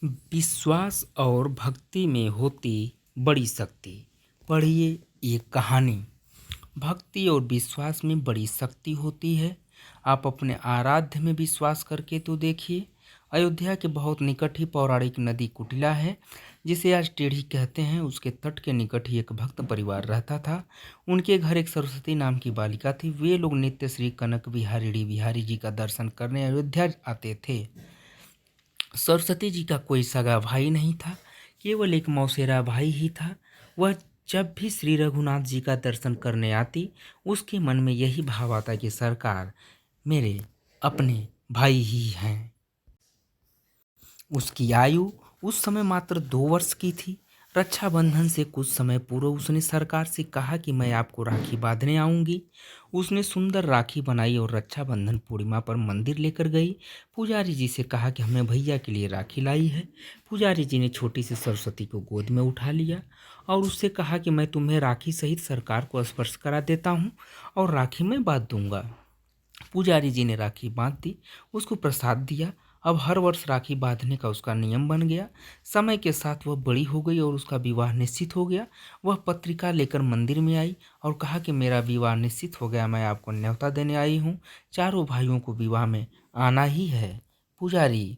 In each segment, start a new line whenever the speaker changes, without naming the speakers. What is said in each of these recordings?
विश्वास और भक्ति में होती बड़ी शक्ति। पढ़िए एक कहानी। भक्ति और विश्वास में बड़ी शक्ति होती है। आप अपने आराध्य में विश्वास करके तो देखिए। अयोध्या के बहुत निकट ही पौराणिक नदी कुटिला है, जिसे आज टेढ़ी कहते हैं। उसके तट के निकट ही एक भक्त परिवार रहता था। उनके घर एक सरस्वती नाम की बालिका थी। वे लोग नित्य श्री कनक बिहारी जी का दर्शन करने अयोध्या आते थे। सरस्वती जी का कोई सगा भाई नहीं था, केवल एक मौसेरा भाई ही था। वह जब भी श्री रघुनाथ जी का दर्शन करने आती, उसके मन में यही भाव आता कि सरकार मेरे अपने भाई ही हैं। उसकी आयु उस समय मात्र 2 वर्ष की थी। रक्षाबंधन से कुछ समय पूर्व उसने सरकार से कहा कि मैं आपको राखी बांधने आऊंगी। उसने सुंदर राखी बनाई और रक्षाबंधन पूर्णिमा पर मंदिर लेकर गई। पुजारी जी से कहा कि हमने भैया के लिए राखी लाई है। पुजारी जी ने छोटी सी सरस्वती को गोद में उठा लिया और उससे कहा कि मैं तुम्हें राखी सहित सरकार को स्पर्श करा देता हूँ और राखी में बांध दूंगा। पुजारी जी ने राखी बांध दी, उसको प्रसाद दिया। अब हर वर्ष राखी बांधने का उसका नियम बन गया। समय के साथ वह बड़ी हो गई और उसका विवाह निश्चित हो गया। वह पत्रिका लेकर मंदिर में आई और कहा कि मेरा विवाह निश्चित हो गया, मैं आपको न्योता देने आई हूँ। चारों भाइयों को विवाह में आना ही है। पुजारी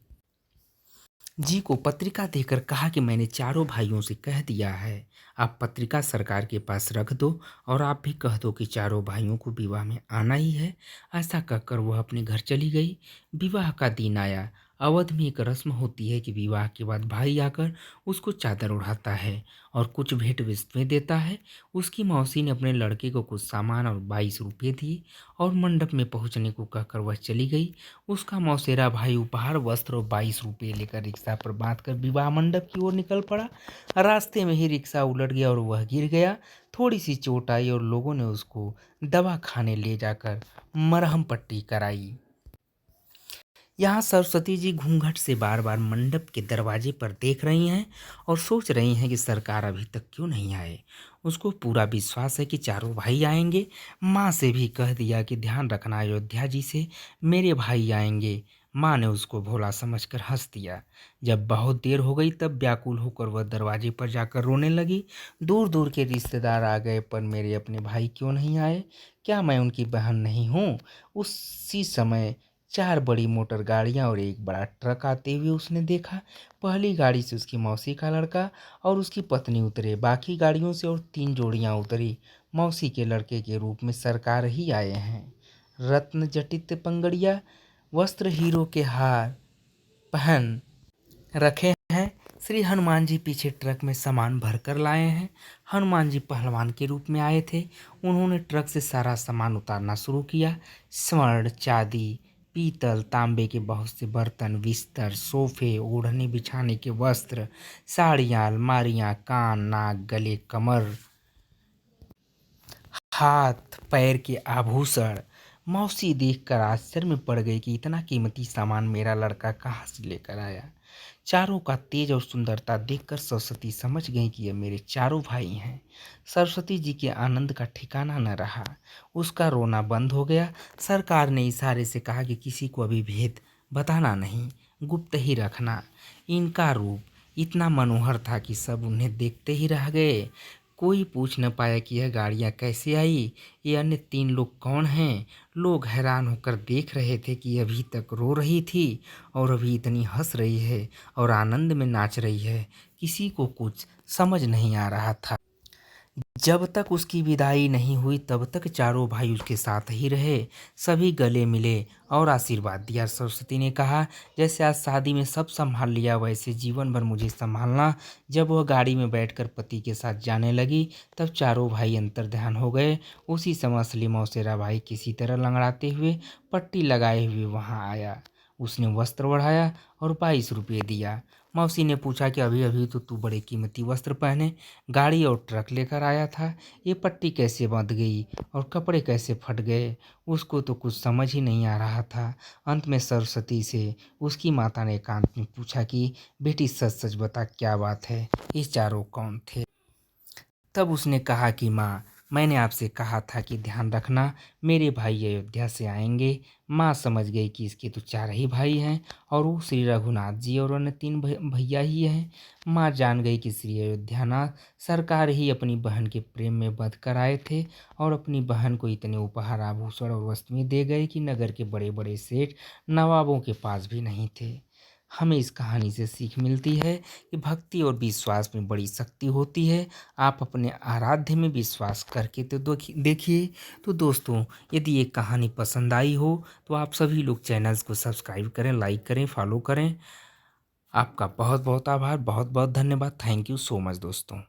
जी को पत्रिका देकर कहा कि मैंने चारों भाइयों से कह दिया है, आप पत्रिका सरकार के पास रख दो और आप भी कह दो कि चारों भाइयों को विवाह में आना ही है। ऐसा कहकर वह अपने घर चली गई। विवाह का दिन आया। अवध में एक रस्म होती है कि विवाह के बाद भाई आकर उसको चादर ओढ़ाता है और कुछ भेंट वस्तुएं देता है। उसकी मौसी ने अपने लड़के को कुछ सामान और 22 रुपये दिए और मंडप में पहुंचने को कहकर वह चली गई। उसका मौसेरा भाई उपहार वस्त्र और 22 रुपये लेकर रिक्शा पर बांधकर विवाह मंडप की ओर निकल पड़ा। रास्ते में ही रिक्शा उलट गया और वह गिर गया। थोड़ी सी चोट आई और लोगों ने उसको दवा खाने ले जाकर मरहम पट्टी कराई। यहाँ सरस्वती जी घूंघट से बार बार मंडप के दरवाजे पर देख रही हैं और सोच रही हैं कि सरकार अभी तक क्यों नहीं आए। उसको पूरा विश्वास है कि चारों भाई आएंगे। माँ से भी कह दिया कि ध्यान रखना अयोध्या जी से, मेरे भाई आएंगे। माँ ने उसको भोला समझकर हंस दिया। जब बहुत देर हो गई तब व्याकुल होकर वह दरवाजे पर जाकर रोने लगी। दूर दूर के रिश्तेदार आ गए, पर मेरे अपने भाई क्यों नहीं आए? क्या मैं उनकी बहन नहीं हूँ? उसी समय 4 बड़ी मोटर गाड़ियां और एक बड़ा ट्रक आते हुए उसने देखा। पहली गाड़ी से उसकी मौसी का लड़का और उसकी पत्नी उतरे। बाकी गाड़ियों से और 3 जोड़ियां उतरी। मौसी के लड़के के रूप में सरकार ही आए हैं। रत्न जटित पंगड़िया, वस्त्र हीरो के हार पहन रखे हैं। श्री हनुमान जी पीछे ट्रक में सामान भरकर लाए हैं। हनुमान जी पहलवान के रूप में आए थे। उन्होंने ट्रक से सारा सामान उतारना शुरू किया। स्वर्ण, चांदी, पीतल, तांबे के बहुत से बर्तन, बिस्तर, सोफे, ओढ़ने बिछाने के वस्त्र, साड़ियाँ, अलमारियाँ, कान, नाक, गले, कमर, हाथ पैर के आभूषण। मौसी देखकर आश्चर्य में पड़ गई कि इतना कीमती सामान मेरा लड़का कहाँ से लेकर आया। चारों का तेज और सुंदरता देखकर सरस्वती समझ गई कि ये मेरे चारों भाई हैं। सरस्वती जी के आनंद का ठिकाना न रहा। उसका रोना बंद हो गया। सरकार ने इशारे से कहा कि किसी को अभी भेद बताना नहीं, गुप्त ही रखना। इनका रूप इतना मनोहर था कि सब उन्हें देखते ही रह गए। कोई पूछ न पाया कि यह गाड़ियाँ कैसे आई, ये अन्य 3 लोग कौन हैं। लोग हैरान होकर देख रहे थे कि अभी तक रो रही थी और अभी इतनी हंस रही है और आनंद में नाच रही है। किसी को कुछ समझ नहीं आ रहा था। जब तक उसकी विदाई नहीं हुई तब तक चारों भाई उसके साथ ही रहे। सभी गले मिले और आशीर्वाद दिया। सरस्वती ने कहा, जैसे आज शादी में सब संभाल लिया वैसे जीवन भर मुझे संभालना। जब वह गाड़ी में बैठकर पति के साथ जाने लगी तब चारों भाई अंतर्ध्यान हो गए। उसी समय असली मौसेरा भाई किसी तरह लंगड़ाते हुए पट्टी लगाए हुए वहां आया। उसने वस्त्र बढ़ाया और 22 रुपये दिया। मौसी ने पूछा कि अभी अभी तो तू बड़े कीमती वस्त्र पहने गाड़ी और ट्रक लेकर आया था, ये पट्टी कैसे बंध गई और कपड़े कैसे फट गए? उसको तो कुछ समझ ही नहीं आ रहा था। अंत में सरस्वती से उसकी माता ने एकांत में पूछा कि बेटी सच सच बता, क्या बात है, ये चारों कौन थे? तब उसने कहा कि माँ, मैंने आपसे कहा था कि ध्यान रखना, मेरे भाई अयोध्या से आएंगे। माँ समझ गई कि इसके तो 4 ही भाई हैं और वो श्री रघुनाथ जी और अन्य 3 भैया ही हैं। माँ जान गई कि श्री अयोध्यानाथ सरकार ही अपनी बहन के प्रेम में बंध कर आए थे और अपनी बहन को इतने उपहार आभूषण और वस्तुएं दे गए कि नगर के बड़े बड़े सेठ नवाबों के पास भी नहीं थे। हमें इस कहानी से सीख मिलती है कि भक्ति और विश्वास में बड़ी शक्ति होती है। आप अपने आराध्य में विश्वास करके तो देखिए। तो दोस्तों, यदि ये कहानी पसंद आई हो तो आप सभी लोग चैनल्स को सब्सक्राइब करें, लाइक करें, फॉलो करें। आपका बहुत बहुत आभार, बहुत बहुत धन्यवाद। थैंक यू सो मच दोस्तों।